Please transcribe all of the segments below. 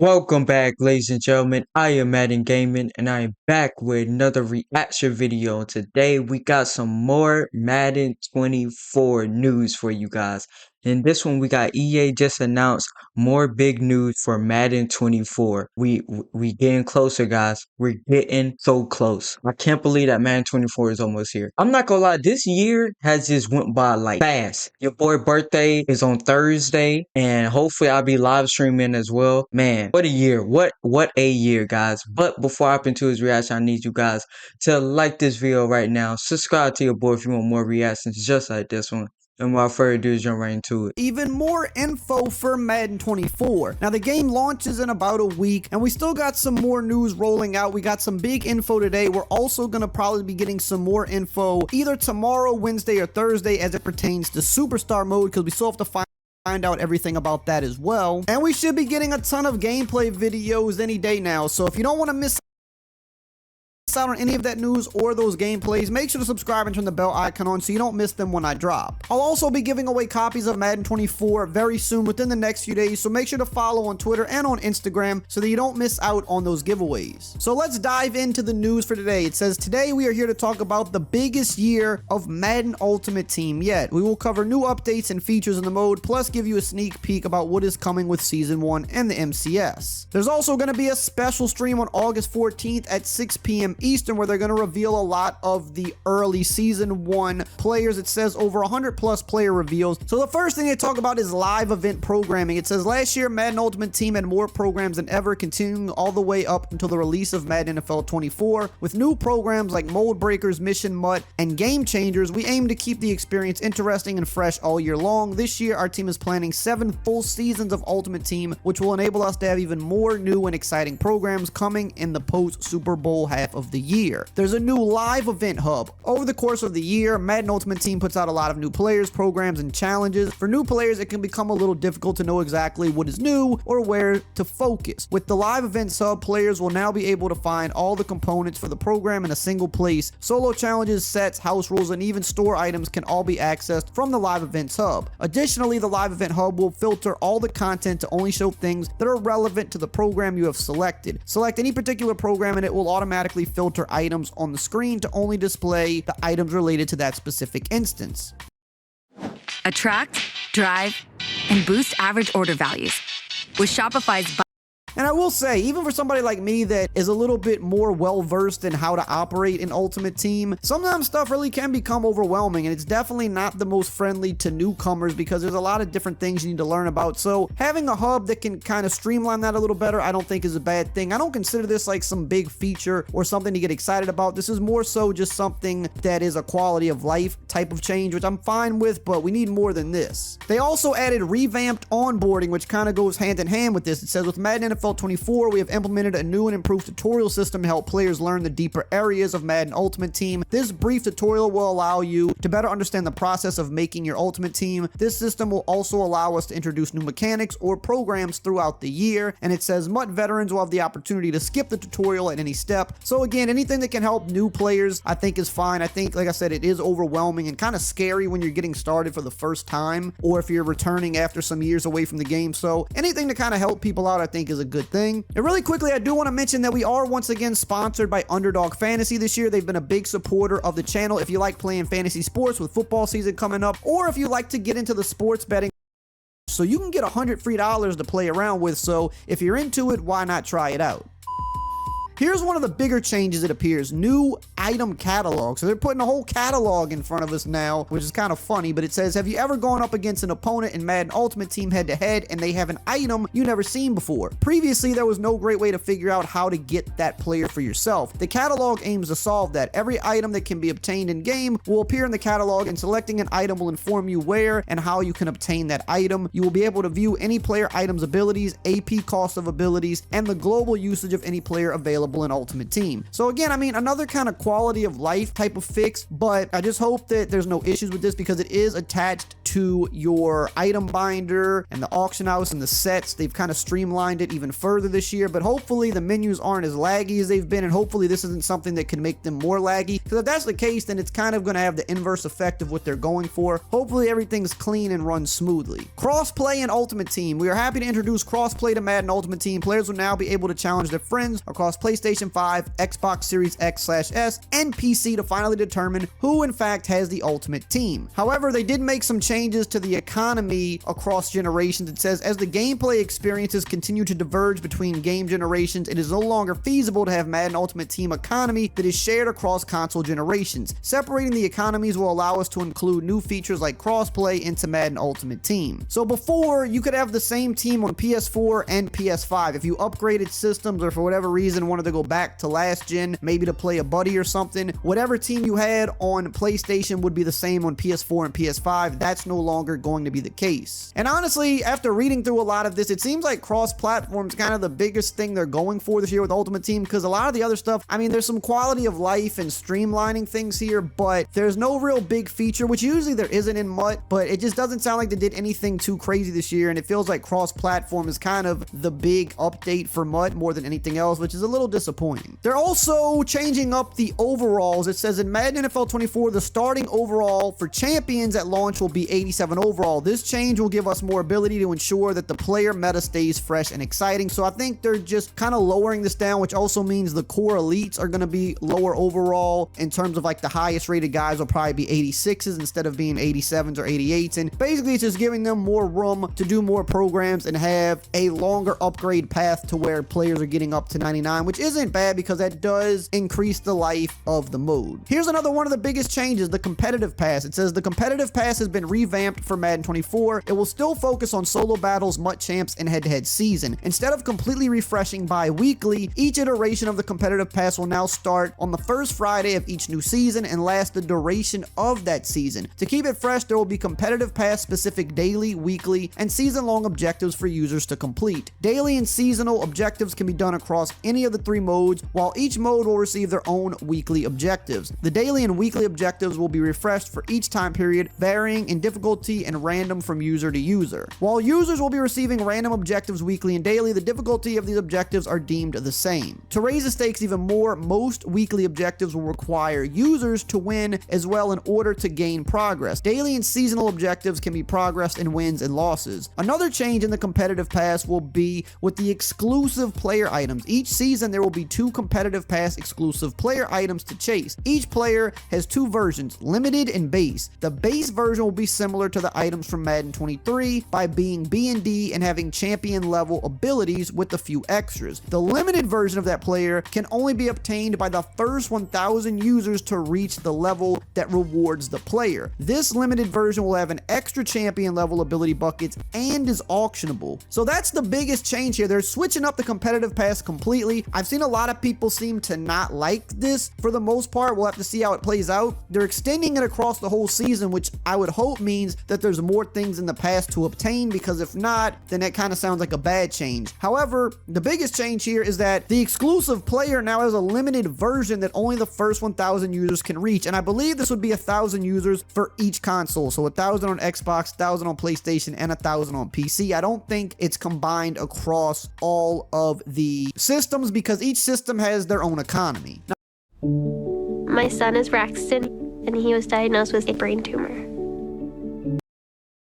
Welcome back, ladies and gentlemen. I am Madden Gaming, and I am back with another reaction video. Today, we got some more Madden 24 news for you guys. In this one, we got EA just announced more big news for Madden 24. We getting closer, guys. We're getting so close. I can't believe that Madden 24 is almost here. I'm not gonna lie, this year has just went by like fast. Your boy birthday is on Thursday, and hopefully I'll be live streaming as well. Man, what a year. What a year, guys. But before I hop into his reaction, I need you guys to like this video right now. Subscribe to your boy if you want more reactions just like this one. And without further ado, jump right into it. Even more info for Madden 24. Now the game launches in about a week and we still got some more news rolling out. We got some big info today. We're also going to probably be getting some more info either tomorrow, Wednesday, or Thursday as it pertains to Superstar mode, because we still have to find out everything about that as well. And we should be getting a ton of gameplay videos any day now, so if you don't want to miss out on any of that news or those gameplays, make sure to subscribe and turn the bell icon on so you don't miss them when I drop. I'll also be giving away copies of Madden 24 very soon, within the next few days, so make sure to follow on Twitter and on Instagram so that you don't miss out on those giveaways. So let's dive into the news for today. It says, today we are here to talk about the biggest year of Madden Ultimate Team yet. We will cover new updates and features in the mode, plus give you a sneak peek about what is coming with Season 1 and the MCS. There's also going to be a special stream on August 14th at 6 p.m. Eastern, where they're going to reveal a lot of the early Season 1 players. It says over 100 plus player reveals. So the first thing they talk about is live event programming. It says last year Madden Ultimate Team had more programs than ever, continuing all the way up until the release of Madden NFL 24. With new programs like Mold Breakers, Mission Mutt, and Game Changers, we aim to keep the experience interesting and fresh all year long. This year our team is planning 7 full seasons of Ultimate Team, which will enable us to have even more new and exciting programs coming in the post Super Bowl half of the year. There's a new live event hub. Over the course of the year, Madden Ultimate Team puts out a lot of new players, programs, and challenges. For new players, it can become a little difficult to know exactly what is new or where to focus. With the live events hub, players will now be able to find all the components for the program in a single place. Solo challenges, sets, house rules, and even store items can all be accessed from the live events hub. Additionally, the live event hub will filter all the content to only show things that are relevant to the program you have selected. Select any particular program and it will automatically filter items on the screen to only display the items related to that specific instance. Attract, drive, and boost average order values with Shopify's. And I will say, even for somebody like me that is a little bit more well-versed in how to operate an Ultimate Team, sometimes stuff really can become overwhelming, and it's definitely not the most friendly to newcomers because there's a lot of different things you need to learn about. So having a hub that can kind of streamline that a little better, I don't think is a bad thing. I don't consider this like some big feature or something to get excited about. This is more so just something that is a quality of life type of change, which I'm fine with, but we need more than this. They also added revamped onboarding, which kind of goes hand in hand with this. It says, with Madden NFL 24, we have implemented a new and improved tutorial system to help players learn the deeper areas of Madden Ultimate Team. This brief tutorial will allow you to better understand the process of making your Ultimate Team. This system will also allow us to introduce new mechanics or programs throughout the year, and it says MUT veterans will have the opportunity to skip the tutorial at any step. So again, anything that can help new players I think is fine. I think, like I said, it is overwhelming and kind of scary when you're getting started for the first time, or if you're returning after some years away from the game. So anything to kind of help people out I think is a good thing. And really quickly, I do want to mention that we are once again sponsored by Underdog Fantasy this year. They've been a big supporter of the channel. If you like playing fantasy sports with football season coming up, or if you like to get into the sports betting, so you can get $100 free to play around with. So if you're into it, why not try it out? Here's one of the bigger changes, it appears. New item catalog. So they're putting a whole catalog in front of us now, which is kind of funny, but it says, have you ever gone up against an opponent in Madden Ultimate Team head-to-head and they have an item you never seen before? Previously, there was no great way to figure out how to get that player for yourself. The catalog aims to solve that. Every item that can be obtained in-game will appear in the catalog, and selecting an item will inform you where and how you can obtain that item. You will be able to view any player item's abilities, AP cost of abilities, and the global usage of any player available in Ultimate Team. So again, I mean, another kind of quality of life type of fix, but I just hope that there's no issues with this because it is attached to your item binder and the auction house and the sets. They've kind of streamlined it even further this year, but hopefully the menus aren't as laggy as they've been, and hopefully this isn't something that can make them more laggy, because if that's the case, then it's kind of going to have the inverse effect of what they're going for. Hopefully everything's clean and runs smoothly. Crossplay and Ultimate Team. We are happy to introduce crossplay to Madden Ultimate Team. Players will now be able to challenge their friends across PlayStation 5, Xbox Series X/S, and PC to finally determine who in fact has the Ultimate Team. However, they did make some changes to the economy across generations. It says, as the gameplay experiences continue to diverge between game generations, it is no longer feasible to have Madden Ultimate Team economy that is shared across console generations. Separating the economies will allow us to include new features like crossplay into Madden Ultimate Team. So before, you could have the same team on PS4 and PS5. If you upgraded systems or for whatever reason wanted to go back to last gen, maybe to play a buddy or something, whatever team you had on PlayStation would be the same on PS4 and PS5. That's no longer going to be the case. And honestly, after reading through a lot of this, it seems like cross-platform is kind of the biggest thing they're going for this year with Ultimate Team, because a lot of the other stuff, I mean, there's some quality of life and streamlining things here, but there's no real big feature, which usually there isn't in MUT, but it just doesn't sound like they did anything too crazy this year, and it feels like cross-platform is kind of the big update for MUT more than anything else, which is a little disappointing. They're also changing up the overalls. It says in Madden NFL 24, the starting overall for champions at launch will be 87 overall. This change will give us more ability to ensure that the player meta stays fresh and exciting. So I think they're just kind of lowering this down, which also means the core elites are going to be lower overall in terms of like the highest rated guys will probably be 86s instead of being 87s or 88s. And basically it's just giving them more room to do more programs and have a longer upgrade path to where players are getting up to 99, which isn't bad because that does increase the life of the mode. Here's another one of the biggest changes, the competitive pass. It says the competitive pass has been revamped for Madden 24. It will still focus on solo battles, MUT champs, and head-to-head season. Instead of completely refreshing bi-weekly, each iteration of the competitive pass will now start on the first Friday of each new season and last the duration of that season. To keep it fresh, there will be competitive pass specific daily, weekly, and season-long objectives for users to complete. Daily and seasonal objectives can be done across any of the three modes, while each mode will receive their own weekly objectives. The daily and weekly objectives will be refreshed for each time period, varying in difficulty and random from user to user. While users will be receiving random objectives weekly and daily, the difficulty of these objectives are deemed the same. To raise the stakes even more, most weekly objectives will require users to win as well in order to gain progress. Daily and seasonal objectives can be progressed in wins and losses. Another change in the competitive pass will be with the exclusive player items. Each season there will be 2 competitive pass exclusive player items to chase. Each player has 2 versions, limited and base. The base version will be similar to the items from Madden 23 by being B&D and having champion level abilities with a few extras. The limited version of that player can only be obtained by the first 1,000 users to reach the level that rewards the player. This limited version will have an extra champion level ability buckets and is auctionable. So that's the biggest change here. They're switching up the competitive pass completely. I've seen a lot of people seem to not like this for the most part. We'll have to see how it plays out. They're extending it across the whole season, which I would hope means that there's more things in the pass to obtain, because if not, then that kind of sounds like a bad change. However, the biggest change here is that the exclusive player now has a limited version that only the first 1,000 users can reach, and I believe this would be 1,000 users for each console. So 1,000 on Xbox, 1,000 on PlayStation, and 1,000 on PC. I don't think it's combined across all of the systems because each system has their own economy. My son is Braxton, and he was diagnosed with a brain tumor.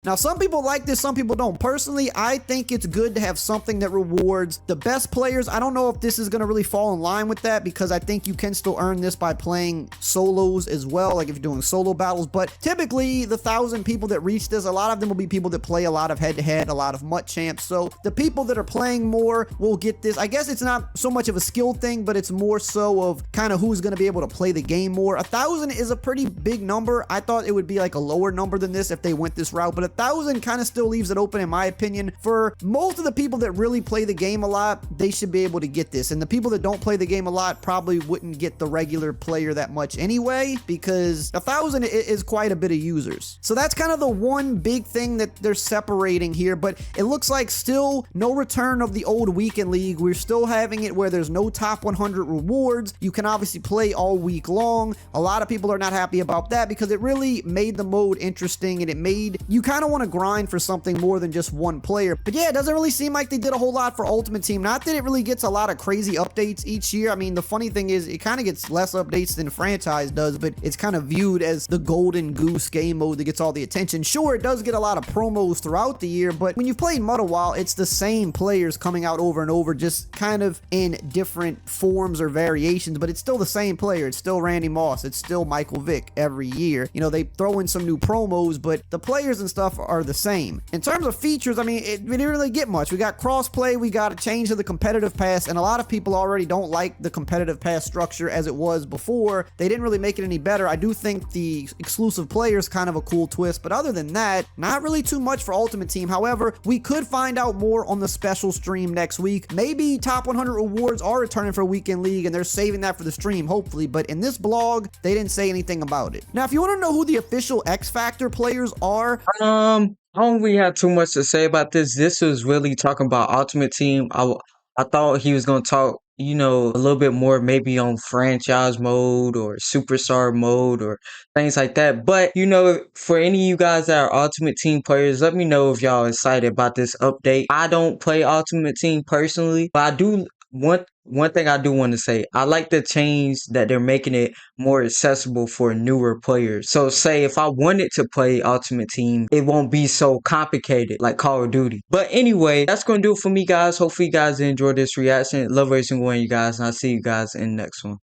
Now, some people like this, some people don't. Personally, I think it's good to have something that rewards the best players. I don't know if this is going to really fall in line with that, because I think you can still earn this by playing solos as well, like if you're doing solo battles. But typically, the 1,000 people that reach this, a lot of them will be people that play a lot of head-to-head, a lot of MUT champs. So the people that are playing more will get this. I guess it's not so much of a skill thing, but it's more so of kind of who's going to be able to play the game more. 1,000 is a pretty big number. I thought it would be like a lower number than this if they went this route, but 1,000 kind of still leaves it open, in my opinion. For most of the people that really play the game a lot, they should be able to get this. And the people that don't play the game a lot probably wouldn't get the regular player that much anyway, because 1,000 is quite a bit of users. So that's kind of the one big thing that they're separating here, but it looks like still no return of the old weekend league. We're still having it where there's no top 100 rewards. You can obviously play all week long. A lot of people are not happy about that because it really made the mode interesting and it made you kind of want to grind for something more than just one player. But yeah, it doesn't really seem like they did a whole lot for Ultimate Team. Not that it really gets a lot of crazy updates each year. I mean, the funny thing is it kind of gets less updates than franchise does, but it's kind of viewed as the golden goose game mode that gets all the attention. Sure, it does get a lot of promos throughout the year, but when you've played MUT a while, it's the same players coming out over and over, just kind of in different forms or variations, but it's still the same player. It's still Randy Moss. It's still Michael Vick every year. You know, they throw in some new promos, but the players and stuff are the same. In terms of features, I mean, we didn't really get much. We got crossplay, we got a change to the competitive pass, and a lot of people already don't like the competitive pass structure as it was before. They didn't really make it any better. I do think the exclusive player is kind of a cool twist, but other than that, not really too much for Ultimate Team. However, we could find out more on the special stream next week. Maybe top 100 rewards are returning for Weekend League and they're saving that for the stream, hopefully, but in this blog, they didn't say anything about it. Now, if you want to know who the official X Factor players are, I don't really have too much to say about this. This was really talking about Ultimate Team. I thought he was gonna talk, you know, a little bit more maybe on franchise mode or superstar mode or things like that. But you know, for any of you guys that are Ultimate Team players, let me know if y'all excited about this update. I don't play Ultimate Team personally, but I do. One thing I do want to say, I like the change that they're making it more accessible for newer players. So say if I wanted to play Ultimate Team, it won't be so complicated like Call of Duty. But anyway, that's going to do it for me, guys. Hopefully you guys enjoyed this reaction. Love every single one of you guys, and I'll see you guys in the next one.